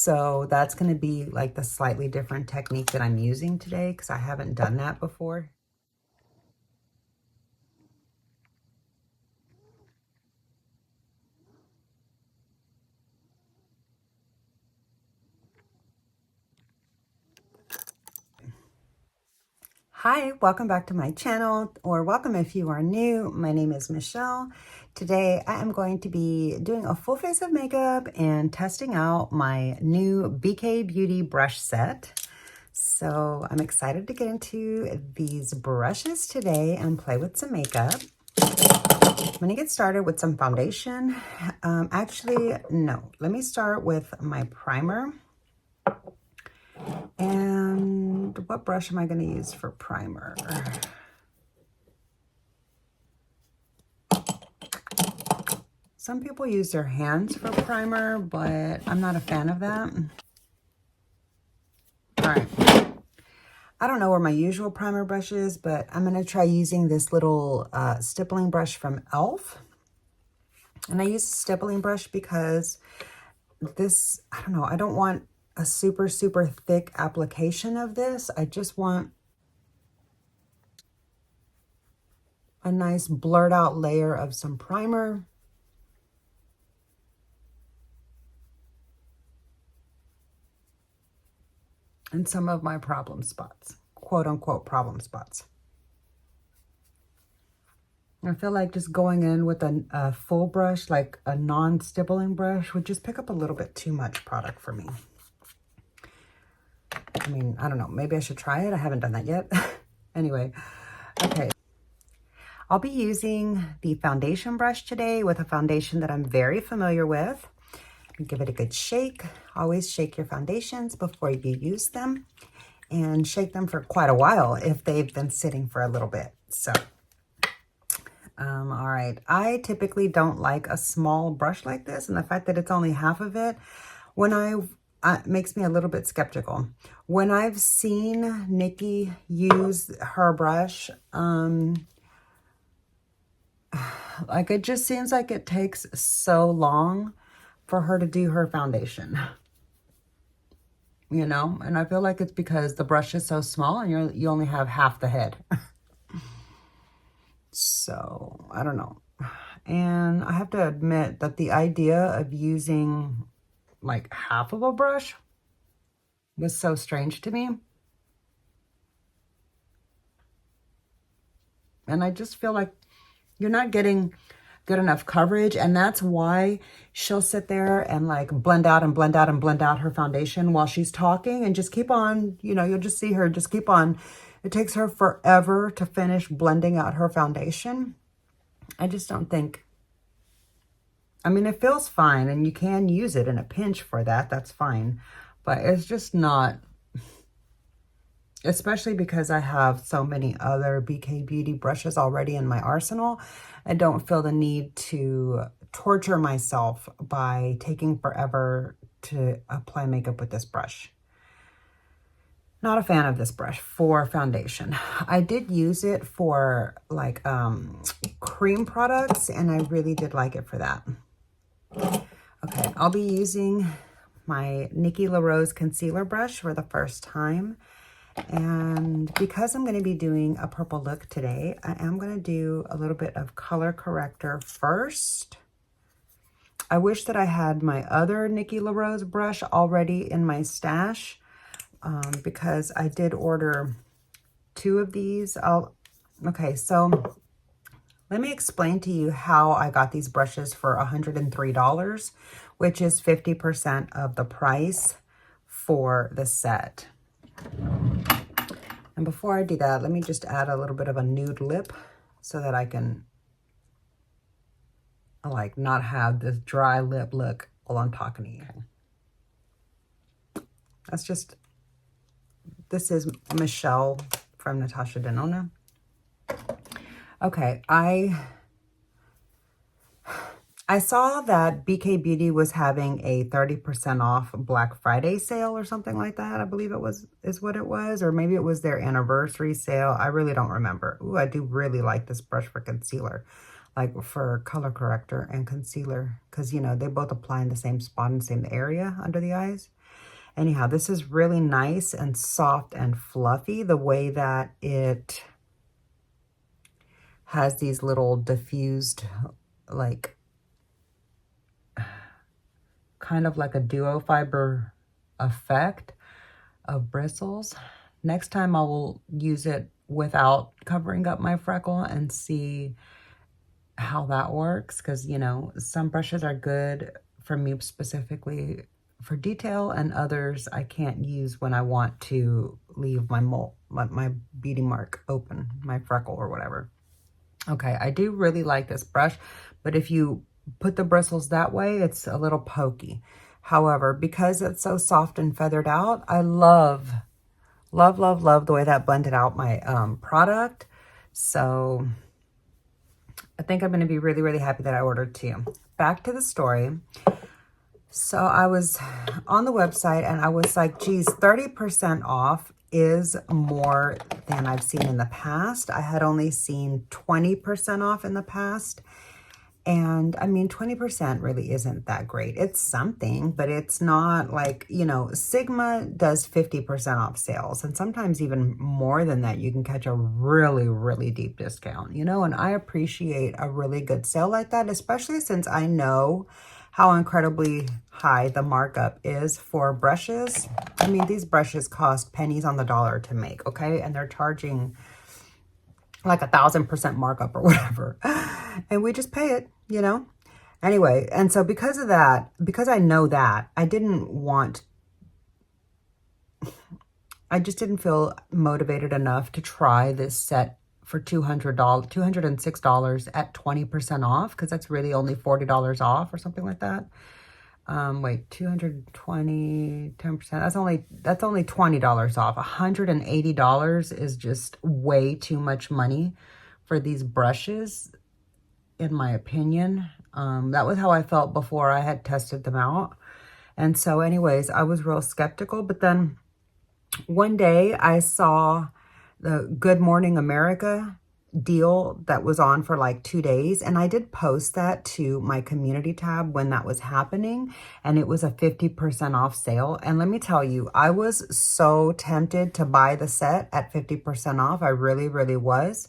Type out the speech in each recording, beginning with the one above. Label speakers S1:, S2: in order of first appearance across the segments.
S1: So that's going to be like the slightly different technique that I'm using today because I haven't done that before. Hi, welcome back to my channel, or welcome if you are new. My name is Michelle. Today I am going to be doing a full face of makeup and testing out my new BK Beauty brush set. So I'm excited to get into these brushes today and play with some makeup. I'm going to get started with some foundation. Actually, no, let me start with my primer. And what brush am I going to use for primer? Some people use their hands for primer, but I'm not a fan of that. All right. I don't know where my usual primer brush is, but I'm going to try using this little stippling brush from e.l.f. And I use a stippling brush because this, I don't know, I don't want a super, super thick application of this. I just want a nice blurred out layer of some primer. And some of my problem spots, quote unquote problem spots. I feel like just going in with a full brush, like a non-stippling brush, would just pick up a little bit too much product for me. I mean, I don't know. Maybe I should try it. I haven't done that yet. Anyway, okay. I'll be using the foundation brush today with a foundation that I'm very familiar with. Give it a good shake. Always shake your foundations before you use them. And shake them for quite a while if they've been sitting for a little bit. So... all right, I typically don't like a small brush like this, and the fact that it's only half of it, makes me a little bit skeptical. When I've seen Nikki use her brush, like it just seems like it takes so long for her to do her foundation, you know, and I feel like it's because the brush is so small and you only have half the head. So, I don't know. And I have to admit that the idea of using like half of a brush was so strange to me. And I just feel like you're not getting good enough coverage. And that's why she'll sit there and like blend out and blend out and blend out her foundation while she's talking and just keep on, you know, you'll just see her just keep on. It takes her forever to finish blending out her foundation. I just don't think, I mean, it feels fine and you can use it in a pinch for that. That's fine. But it's just not, especially because I have so many other BK Beauty brushes already in my arsenal. I don't feel the need to torture myself by taking forever to apply makeup with this brush. Not a fan of this brush for foundation. I did use it for like cream products and I really did like it for that. Okay, I'll be using my Nikki LaRose concealer brush for the first time. And because I'm going to be doing a purple look today, I am going to do a little bit of color corrector first. I wish that I had my other Nikki LaRose brush already in my stash. Because I did order 2 of these. Okay, so let me explain to you how I got these brushes for $103, which is 50% of the price for the set. And before I do that, let me just add a little bit of a nude lip so that I can like not have this dry lip look while I'm talking to you. That's just... This is Michelle from Natasha Denona. Okay, I saw that BK Beauty was having a 30% off Black Friday sale or something like that. I believe is what it was. Or maybe it was their anniversary sale. I really don't remember. Ooh, I do really like this brush for concealer. Like for color corrector and concealer. Because, you know, they both apply in the same spot and same area under the eyes. Anyhow, this is really nice and soft and fluffy, the way that it has these little diffused, like, kind of like a duo fiber effect of bristles. Next time I will use it without covering up my freckle and see how that works, because, you know, some brushes are good for me specifically for detail, and others I can't use when I want to leave my mole, my beauty mark open, my freckle or whatever. Okay, I do really like this brush, but if you put the bristles that way, it's a little pokey. However, because it's so soft and feathered out, I love the way that blended out my product. So I think I'm going to be really, really happy that I ordered two. Back to the story. So I was on the website and I was like, geez, 30% off is more than I've seen in the past. I had only seen 20% off in the past. And I mean, 20% really isn't that great. It's something, but it's not like, you know, Sigma does 50% off sales. And sometimes even more than that, you can catch a really, really deep discount, you know, and I appreciate a really good sale like that, especially since I know how incredibly high the markup is for brushes. I mean, these brushes cost pennies on the dollar to make, okay? And they're charging like 1,000% markup or whatever. And we just pay it, you know? Anyway, and so because of that, because I know that, I just didn't feel motivated enough to try this set for $206 at 20% off, because that's really only $40 off or something like that. Wait, 220, 10%, that's only $20 off. $180 is just way too much money for these brushes, in my opinion. That was how I felt before I had tested them out. And so anyways, I was real skeptical, but then one day I saw the Good Morning America deal that was on for like 2 days, and I did post that to my community tab when that was happening, and it was a 50% off sale. And let me tell you, I was so tempted to buy the set at 50% off. I really, really was.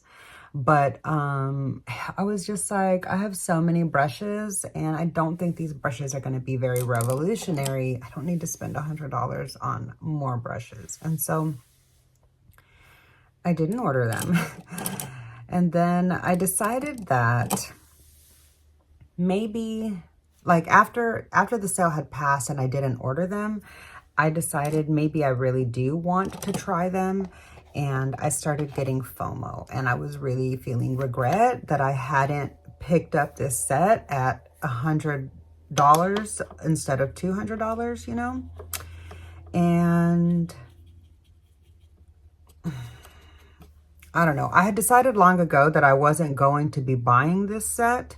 S1: But I was just like, I have so many brushes, and I don't think these brushes are going to be very revolutionary. I don't need to spend $100 on more brushes. And so I didn't order them. And then I decided that maybe, like, after the sale had passed and I didn't order them, I decided maybe I really do want to try them. And I started getting FOMO, and I was really feeling regret that I hadn't picked up this set at $100 instead of $200, you know? And I don't know. I had decided long ago that I wasn't going to be buying this set,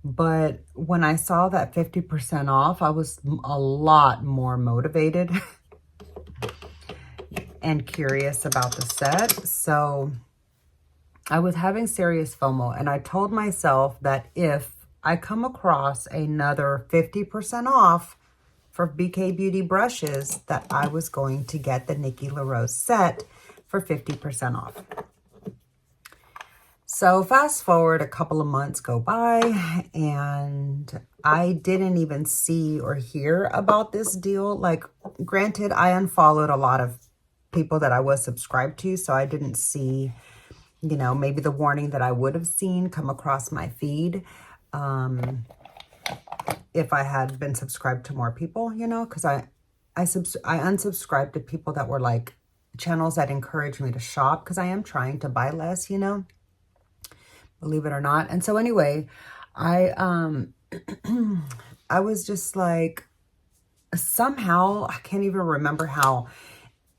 S1: but when I saw that 50% off, I was a lot more motivated and curious about the set. So I was having serious FOMO, and I told myself that if I come across another 50% off for BK Beauty brushes, that I was going to get the Nikki LaRose set for 50% off. So fast forward, a couple of months go by, and I didn't even see or hear about this deal. Like, granted, I unfollowed a lot of people that I was subscribed to, so I didn't see, you know, maybe the warning that I would have seen come across my feed if I had been subscribed to more people, you know, because I unsubscribed to people that were like channels that encourage me to shop, because I am trying to buy less, you know, believe it or not. And so anyway, I was just like, somehow, I can't even remember how,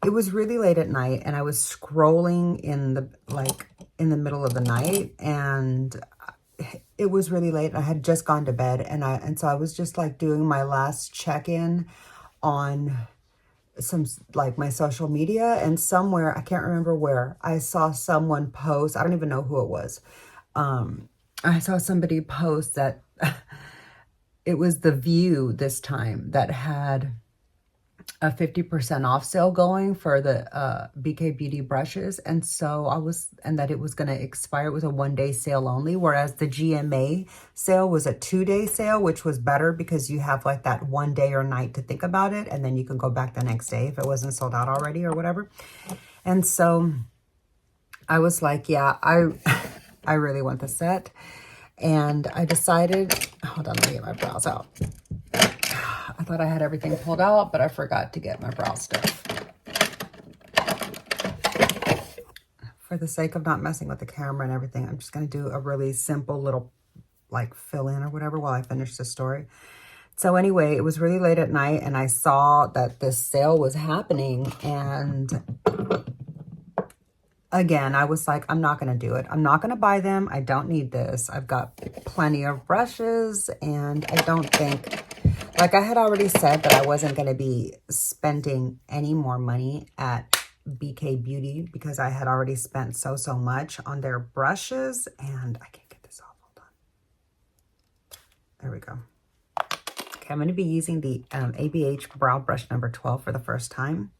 S1: it was really late at night, and I was scrolling in the middle of the night, and it was really late. I had just gone to bed, and so I was just like doing my last check-in on some, like, my social media, and somewhere, I can't remember where, I saw someone post, I don't even know who it was. I saw somebody post that it was The View this time that had a 50% off sale going for the BK Beauty brushes. And so and that it was going to expire. It was a 1-day sale only, whereas the GMA sale was a 2-day sale, which was better because you have like that 1 day or night to think about it. And then you can go back the next day if it wasn't sold out already or whatever. And so I was like, yeah, I really want the set. And I decided, hold on, let me get my brows out. I thought I had everything pulled out, but I forgot to get my brow stuff. For the sake of not messing with the camera and everything, I'm just going to do a really simple little like fill in or whatever while I finish the story. So anyway, it was really late at night and I saw that this sale was happening, and again, I was like, I'm not going to do it. I'm not going to buy them. I don't need this. I've got plenty of brushes, and I don't think, like I had already said that I wasn't going to be spending any more money at BK Beauty because I had already spent so much on their brushes, and I can't get this off. Hold on. There we go. Okay, I'm going to be using the ABH Brow Brush number 12 for the first time.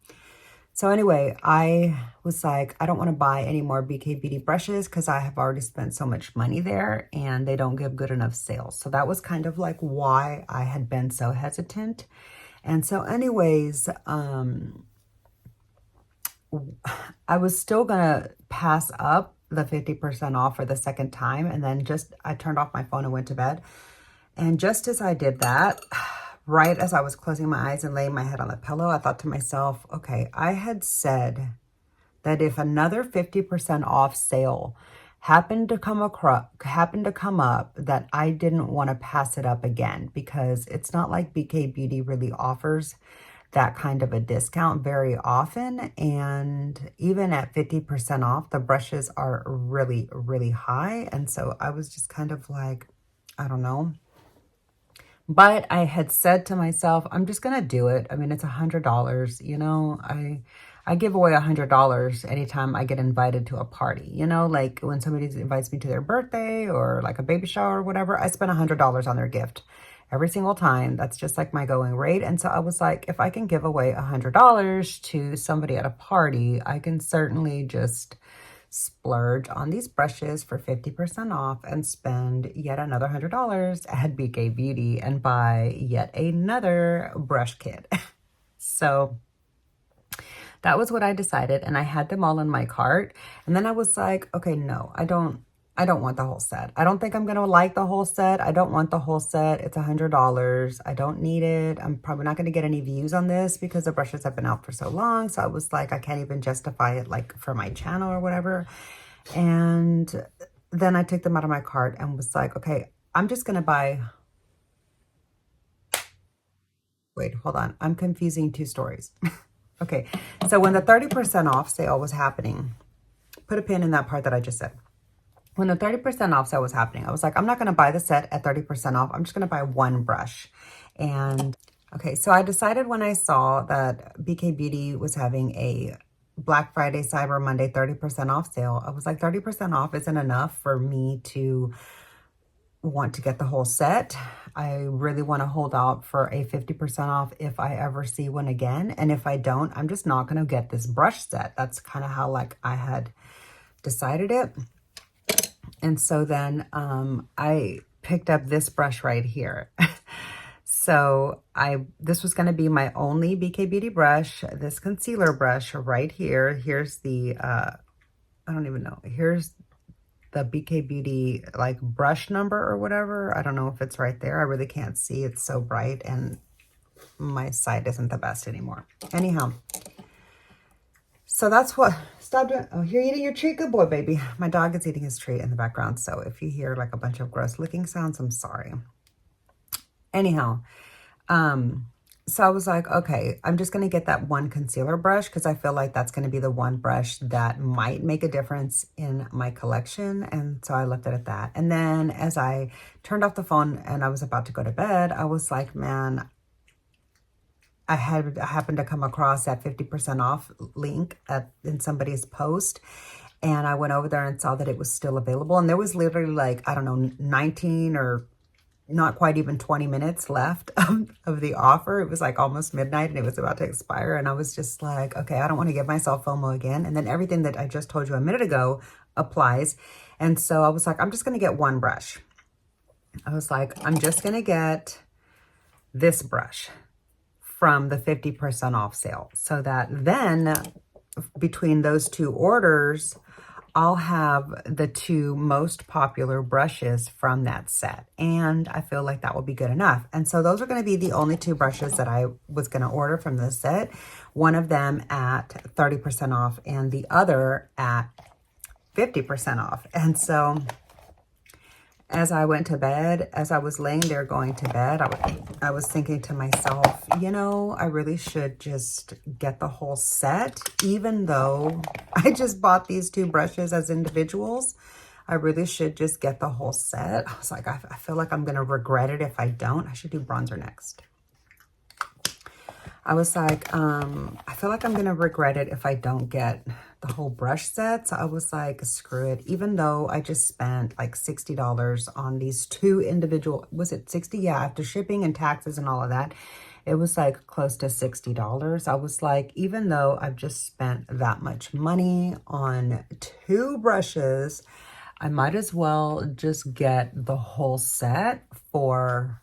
S1: So anyway, I was like, I don't want to buy any more BK Beauty brushes because I have already spent so much money there and they don't give good enough sales. So that was kind of like why I had been so hesitant. And so anyways, I was still going to pass up the 50% off for the second time. And then I turned off my phone and went to bed. And just as I did that, right as I was closing my eyes and laying my head on the pillow, I thought to myself, okay, I had said that if another 50% off sale happened to come up, that I didn't want to pass it up again, because it's not like BK Beauty really offers that kind of a discount very often. And even at 50% off, the brushes are really, really high. And so I was just kind of like, I don't know. But I had said to myself, I'm just going to do it. I mean, it's $100, you know, I give away $100 anytime I get invited to a party, you know, like when somebody invites me to their birthday or like a baby shower or whatever, I spend $100 on their gift every single time. That's just like my going rate. And so I was like, if I can give away $100 to somebody at a party, I can certainly just splurge on these brushes for 50% off and spend yet another $100 at BK Beauty and buy yet another brush kit. So that was what I decided, and I had them all in my cart. And then I was like, okay, no, I don't want the whole set. I don't think I'm going to like the whole set. I don't want the whole set. It's $100. I don't need it. I'm probably not going to get any views on this because the brushes have been out for so long. So I was like, I can't even justify it like for my channel or whatever. And then I took them out of my cart and was like, okay, I'm just going to buy. Wait, hold on. I'm confusing two stories. Okay. So when the 30% off sale was happening, put a pin in that part that I just said. When the 30% off sale was happening, I was like, I'm not going to buy the set at 30% off. I'm just going to buy one brush. And okay, so I decided when I saw that BK Beauty was having a Black Friday, Cyber Monday 30% off sale, I was like, 30% off isn't enough for me to want to get the whole set. I really want to hold out for a 50% off if I ever see one again. And if I don't, I'm just not going to get this brush set. That's kind of how like I had decided it. And so then I picked up this brush right here. So this was going to be my only BK Beauty brush, this concealer brush right here. Here's the, I don't even know. Here's the BK Beauty like brush number or whatever. I don't know if it's right there. I really can't see. It's so bright and my sight isn't the best anymore. Anyhow. So that's what, stop doing, oh, you're eating your treat. Good boy, baby. My dog is eating his treat in the background. So if you hear like a bunch of gross licking sounds, I'm sorry. Anyhow, so I was like, okay, I'm just going to get that one concealer brush because I feel like that's going to be the one brush that might make a difference in my collection. And so I left it at that. And then as I turned off the phone and I was about to go to bed, I was like, man, I happened to come across that 50% off link in somebody's post. And I went over there and saw that it was still available. And there was literally like, I don't know, 19 or not quite even 20 minutes left of the offer. It was like almost midnight and it was about to expire. And I was just like, okay, I don't want to give myself FOMO again. And then everything that I just told you a minute ago applies. And so I was like, I'm just going to get one brush. I was like, I'm just going to get this brush from the 50% off sale, so that then between those two orders, I'll have the two most popular brushes from that set. And I feel like that will be good enough. And so those are going to be the only two brushes that I was going to order from this set. One of them at 30% off and the other at 50% off. And so as I went to bed, as I was laying there going to bed, I was thinking to myself, you know, I really should just get the whole set, even though I just bought these two brushes as individuals. I really should just get the whole set. I was like, I feel like I'm going to regret it if I don't. I should do bronzer next. I was like, I feel like I'm going to regret it if I don't get the whole brush set. So I was like, screw it. Even though I just spent like $60 on these two individual, was it 60? Yeah, after shipping and taxes and all of that, it was like close to $60. I was like, even though I've just spent that much money on two brushes, I might as well just get the whole set for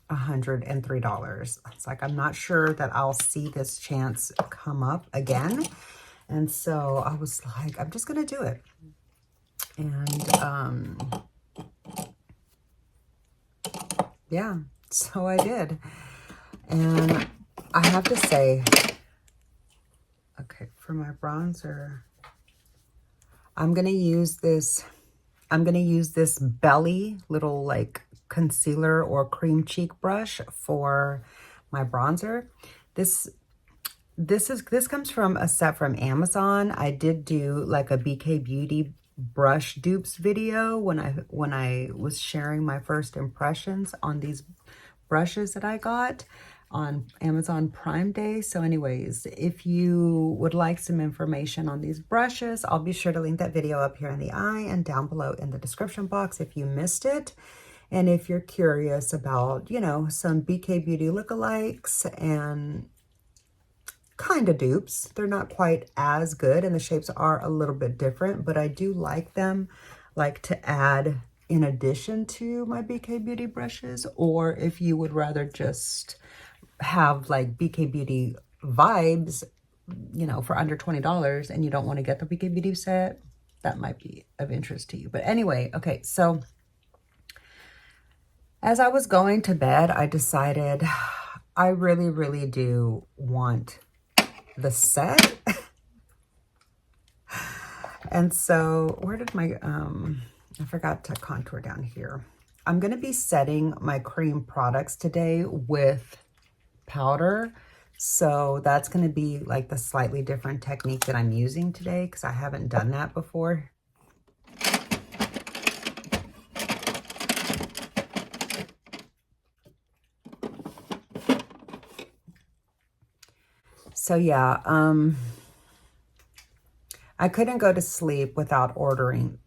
S1: $103. It's like, I'm not sure that I'll see this chance come up again. And so I was like, I'm just going to do it. And yeah, so I did. And I have to say, okay, for my bronzer, I'm going to use this Belly little like concealer or cream cheek brush for my bronzer. This comes from a set from Amazon. I did do like a BK Beauty brush dupes video when I was sharing my first impressions on these brushes that I got on Amazon Prime Day. So anyways, if you would like some information on these brushes, I'll be sure to link that video up here in the eye and down below in the description box if you missed it. And if you're curious about, you know, some BK Beauty lookalikes and kind of dupes, they're not quite as good and the shapes are a little bit different, but I do like them, like to add in addition to my BK Beauty brushes. Or if you would rather just have like BK Beauty vibes, you know, for under $20 and you don't want to get the BK Beauty set, that might be of interest to you. But anyway, okay, so as I was going to bed, I decided I really, really do want the set. And so where did my, I forgot to contour down here. I'm going to be setting my cream products today with powder. So that's going to be like the slightly different technique that I'm using today because I haven't done that before. So yeah, I couldn't go to sleep without ordering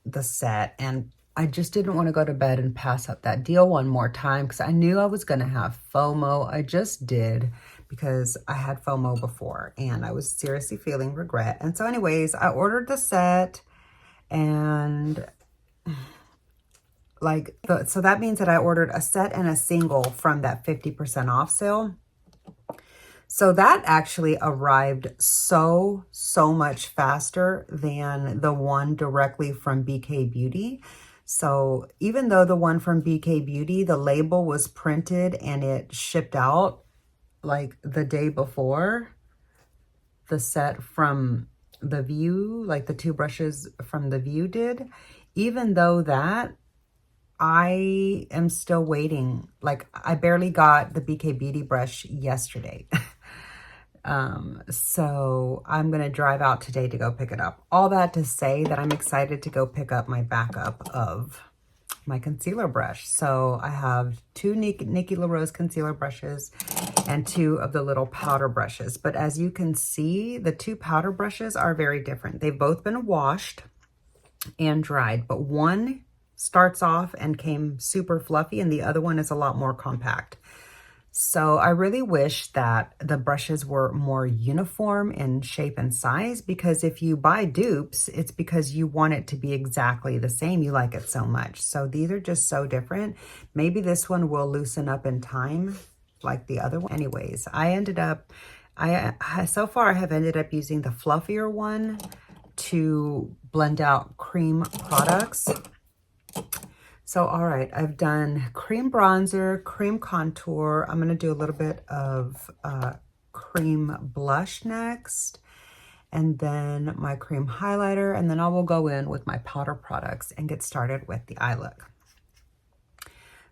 S1: the set, and I just didn't want to go to bed and pass up that deal one more time because I knew I was going to have FOMO. I just did because I had FOMO before and I was seriously feeling regret. And so anyways, I ordered the set and like, so that means that I ordered a set and a single from that 50% off sale. So that actually arrived so much faster than the one directly from BK Beauty. So even though the one from BK Beauty, the label was printed and it shipped out like the day before, the set from the View, like the two brushes from the View did, even though that, I am still waiting. Like I barely got the BK Beauty brush yesterday. So I'm going to drive out today to go pick it up. All that to say that I'm excited to go pick up my backup of my concealer brush. So I have two Nikki LaRose concealer brushes and two of the little powder brushes. But as you can see, the two powder brushes are very different. They've both been washed and dried, but one starts off and came super fluffy, and the other one is a lot more compact. So I really wish that the brushes were more uniform in shape and size, because if you buy dupes, it's because you want it to be exactly the same. You like it so much. So these are just so different. Maybe this one will loosen up in time like the other one. Anyways, so far I have ended up using the fluffier one to blend out cream products. So, all right, I've done cream bronzer, cream contour. I'm going to do a little bit of cream blush next, and then my cream highlighter, and then I will go in with my powder products and get started with the eye look.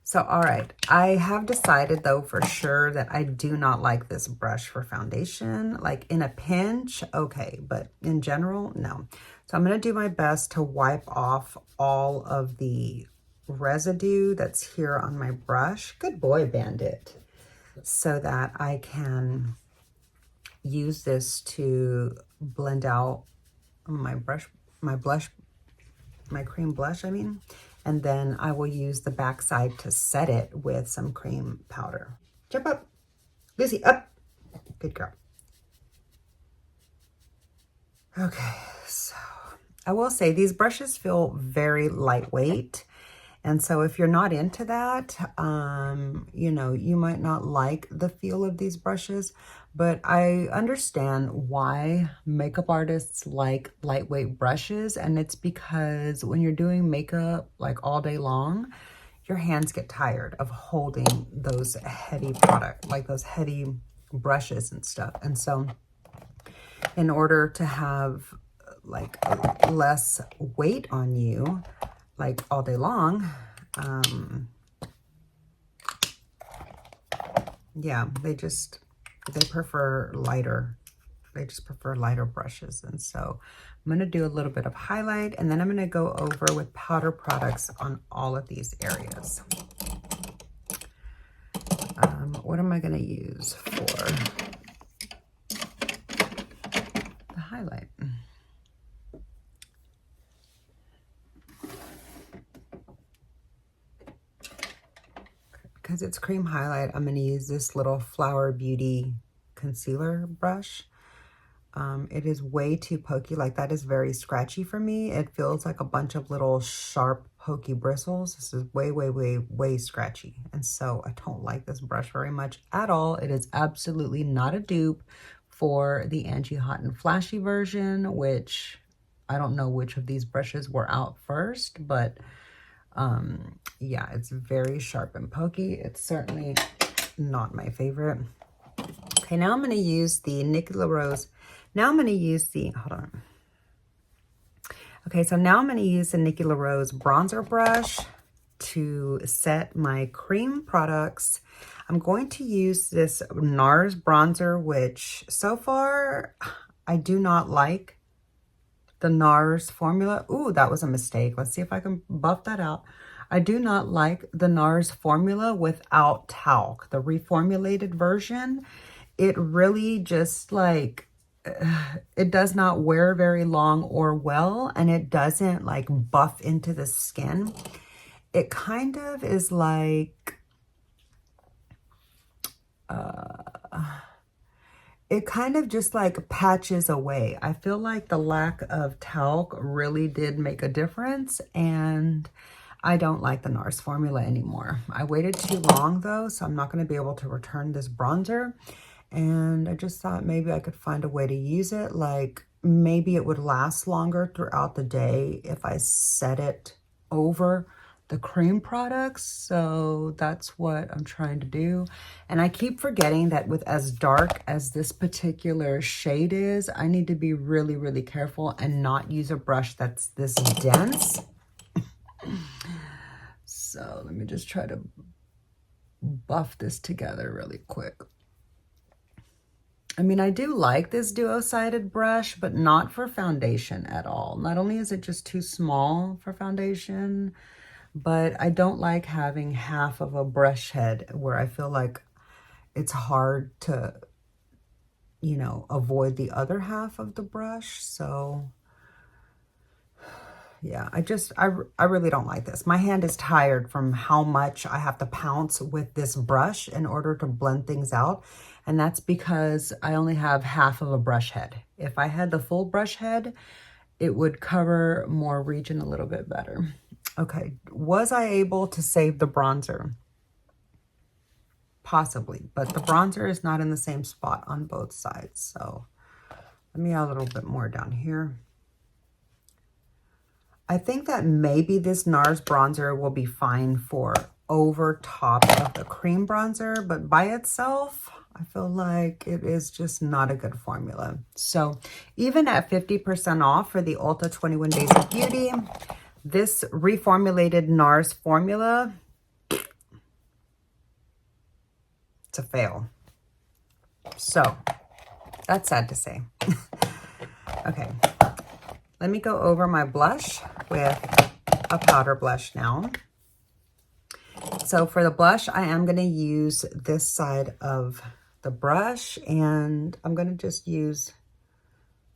S1: So, all right, I have decided though for sure that I do not like this brush for foundation. Like in a pinch, okay, but in general, no. So I'm going to do my best to wipe off all of the residue that's here on my brush. Good boy, Bandit. So that I can use this to blend out my cream blush, I mean. And then I will use the backside to set it with some cream powder. Jump up. Lucy, up. Good girl. Okay, so I will say these brushes feel very lightweight. And so if you're not into that, you know, you might not like the feel of these brushes, but I understand why makeup artists like lightweight brushes. And it's because when you're doing makeup like all day long, your hands get tired of holding those heavy like those heavy brushes and stuff. And so in order to have like less weight on you, like all day long, yeah, they prefer lighter, they just prefer lighter brushes. And so I'm going to do a little bit of highlight, and then I'm going to go over with powder products on all of these areas. What am I going to use for the highlight? Because it's cream highlight, I'm going to use this little Flower Beauty concealer brush. It is way too pokey. Like, that is very scratchy for me. It feels like a bunch of little sharp pokey bristles. This is way, way, way, way scratchy. And so I don't like this brush very much at all. It is absolutely not a dupe for the Angie Hot and Flashy version, which I don't know which of these brushes were out first, but yeah, it's very sharp and pokey. It's certainly not my favorite. Okay, now I'm going to use the Nikki LaRose. Now I'm going to use the, hold on. Okay, so now I'm going to use the Nikki LaRose bronzer brush to set my cream products. I'm going to use this NARS bronzer, which so far I do not like the NARS formula. Ooh, that was a mistake. Let's see if I can buff that out. I do not like the NARS formula without talc. The reformulated version, it really just like, it does not wear very long or well, and it doesn't like buff into the skin. It kind of is like, it kind of just like patches away. I feel like the lack of talc really did make a difference, and I don't like the NARS formula anymore. I waited too long though, so I'm not going to be able to return this bronzer. And I just thought maybe I could find a way to use it. Like maybe it would last longer throughout the day if I set it over the cream products. So that's what I'm trying to do. And I keep forgetting that with as dark as this particular shade is, I need to be really, really careful and not use a brush that's this dense. So let me just try to buff this together really quick. I mean, I do like this duo-sided brush, but not for foundation at all. Not only is it just too small for foundation, but I don't like having half of a brush head where I feel like it's hard to, you know, avoid the other half of the brush. So Yeah, I really don't like this. My hand is tired from how much I have to pounce with this brush in order to blend things out. And that's because I only have half of a brush head. If I had the full brush head, it would cover more region a little bit better. Okay, was I able to save the bronzer? Possibly, but the bronzer is not in the same spot on both sides. So let me add a little bit more down here. I think that maybe this NARS bronzer will be fine for over top of the cream bronzer, but by itself, I feel like it is just not a good formula. So even at 50% off for the Ulta 21 Days of Beauty, this reformulated NARS formula, it's a fail. So that's sad to say. Okay, let me go over my blush with a powder blush now. So for the blush, I am going to use this side of the brush, and I'm going to just use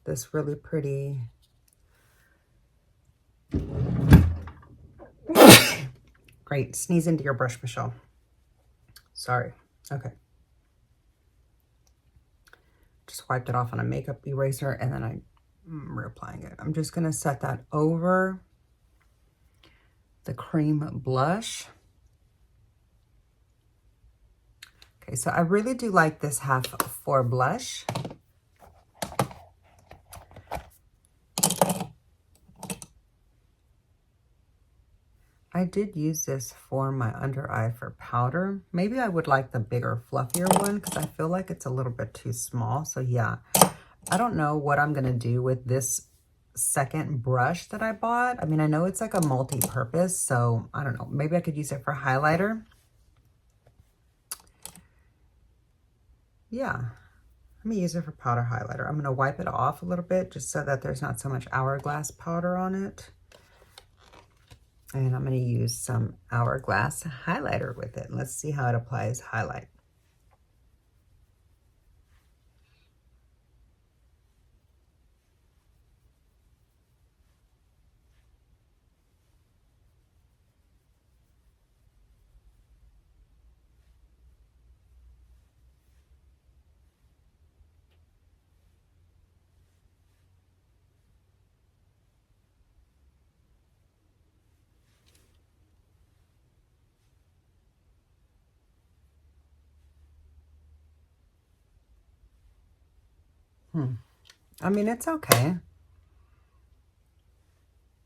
S1: this really pretty great. Sneeze into your brush, Michelle. Sorry. Okay. Just wiped it off on a makeup eraser, and then I'm reapplying it. I'm just going to set that over the cream blush. Okay, so I really do like this half for blush. I did use this for my under eye for powder. Maybe I would like the bigger, fluffier one because I feel like it's a little bit too small. So yeah, I don't know what I'm going to do with this second brush that I bought. I mean, I know it's like a multi-purpose, so I don't know. Maybe I could use it for highlighter. Yeah, let me use it for powder highlighter. I'm going to wipe it off a little bit just so that there's not so much Hourglass powder on it. And I'm going to use some Hourglass highlighter with it. Let's see how it applies highlight. I mean, it's okay.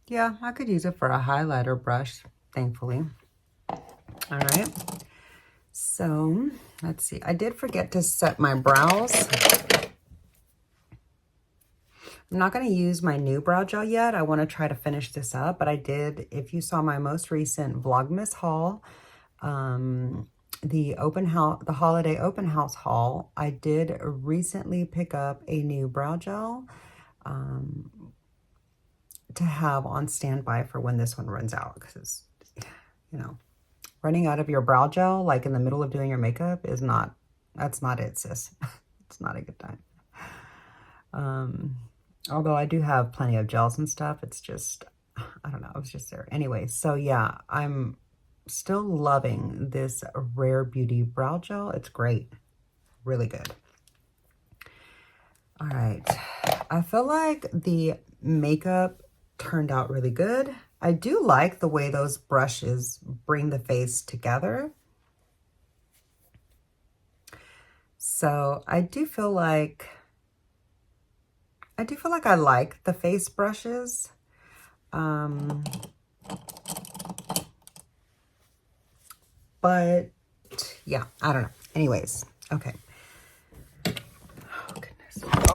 S1: Yeah, I could use it for a highlighter brush, thankfully. All right. So, let's see. I did forget to set my brows. I'm not going to use my new brow gel yet. I want to try to finish this up, but I did, if you saw my most recent Vlogmas haul, the holiday open house haul, I did recently pick up a new brow gel to have on standby for when this one runs out, because, you know, running out of your brow gel like in the middle of doing your makeup is not, that's not it, sis. It's not a good time. Although I do have plenty of gels and stuff, it's just, I don't know, it was just there. Anyway, so yeah, I'm still loving this Rare Beauty brow gel. It's great. Really good. All right. I feel like the makeup turned out really good. I do like the way those brushes bring the face together. So I do feel like I like the face brushes. But yeah, I don't know. Anyways, okay.